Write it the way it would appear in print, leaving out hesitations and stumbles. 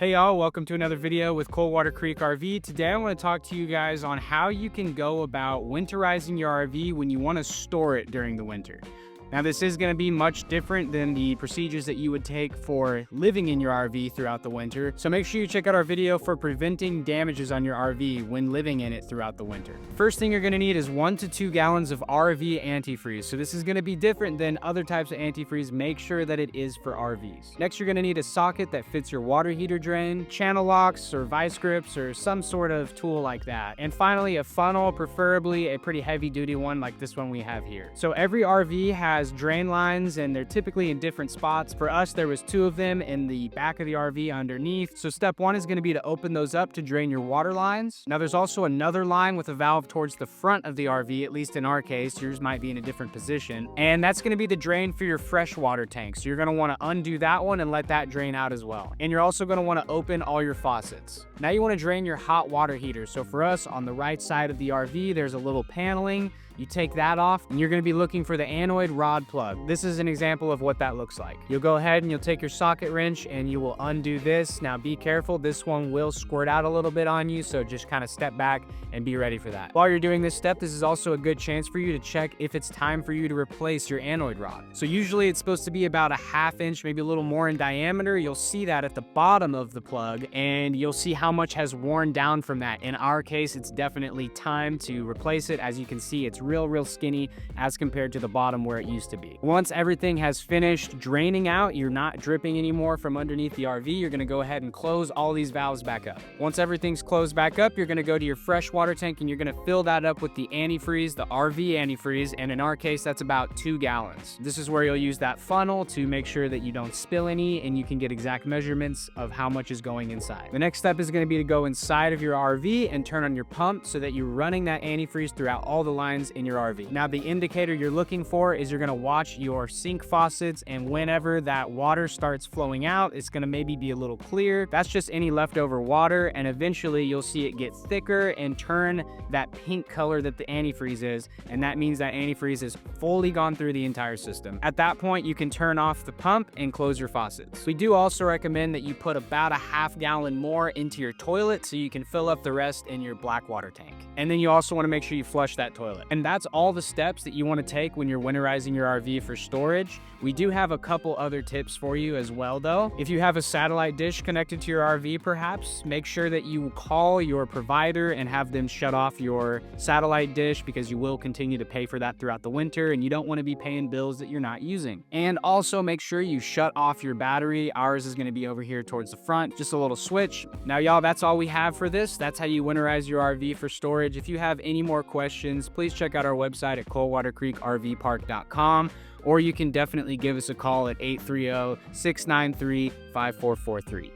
Hey y'all, welcome to another video with Coldwater Creek RV. Today I want to talk to you guys on how you can go about winterizing your RV when you want to store it during the winter. Now this is going to be much different than the procedures that you would take for living in your RV throughout the winter. So make sure you check out our video for preventing damages on your RV when living in it throughout the winter. First thing you're going to need is 1 to 2 gallons of RV antifreeze. So this is going to be different than other types of antifreeze. Make sure that it is for RVs. Next, you're going to need a socket that fits your water heater drain, channel locks or vice grips or some sort of tool like that. And finally, a funnel, preferably a pretty heavy duty one like this one we have here. So every RV has drain lines and they're typically in different spots. For us, there was 2 of them in the back of the RV underneath. So step 1 is going to be to open those up to drain your water lines. Now there's also another line with a valve towards the front of the RV, at least in our case. Yours might be in a different position. And that's going to be the drain for your freshwater tank. So you're going to want to undo that one and let that drain out as well. And you're also going to want to open all your faucets. Now you want to drain your hot water heater. So for us, on the right side of the RV, there's a little paneling. You take that off and you're going to be looking for the anoid rod plug. This is an example of what that looks like. You'll go ahead and you'll take your socket wrench and you will undo this. Now be careful, this one will squirt out a little bit on you, so just kind of step back and be ready for that. While you're doing this step, this is also a good chance for you to check if it's time for you to replace your anoid rod. So usually it's supposed to be about a 1/2 inch, maybe a little more in diameter. You'll see that at the bottom of the plug and you'll see how much has worn down from that. In our case, it's definitely time to replace it. As you can see, it's real skinny as compared to the bottom where it used to be. Once everything has finished draining out, you're not dripping anymore from underneath the RV, you're going to go ahead and close all these valves back up. Once everything's closed back up, you're going to go to your fresh water tank and you're going to fill that up with the antifreeze, the RV antifreeze, and in our case that's about 2 gallons. This is where you'll use that funnel to make sure that you don't spill any and you can get exact measurements of how much is going inside. The next step is going to be to go inside of your RV and turn on your pump so that you're running that antifreeze throughout all the lines in your RV. Now the indicator you're looking for is you're going to watch your sink faucets, and whenever that water starts flowing out, it's going to maybe be a little clear. That's just any leftover water, and eventually you'll see it get thicker and turn that pink color that the antifreeze is, and that means that antifreeze is fully gone through the entire system. At that point, you can turn off the pump and close your faucets. We do also recommend that you put about a 1/2 gallon more into your toilet so you can fill up the rest in your black water tank. And then you also want to make sure you flush that toilet. And that's all the steps that you want to take when you're winterizing your RV for storage. We do have a couple other tips for you as well though. If you have a satellite dish connected to your RV perhaps, make sure that you call your provider and have them shut off your satellite dish, because you will continue to pay for that throughout the winter and you don't want to be paying bills that you're not using. And also make sure you shut off your battery. Ours is going to be over here towards the front, just a little switch. Now y'all, that's all we have for this. That's how you winterize your RV for storage. If you have any more questions, please check out our website at coldwatercreekrvpark.com, or you can definitely give us a call at 830-693-5443.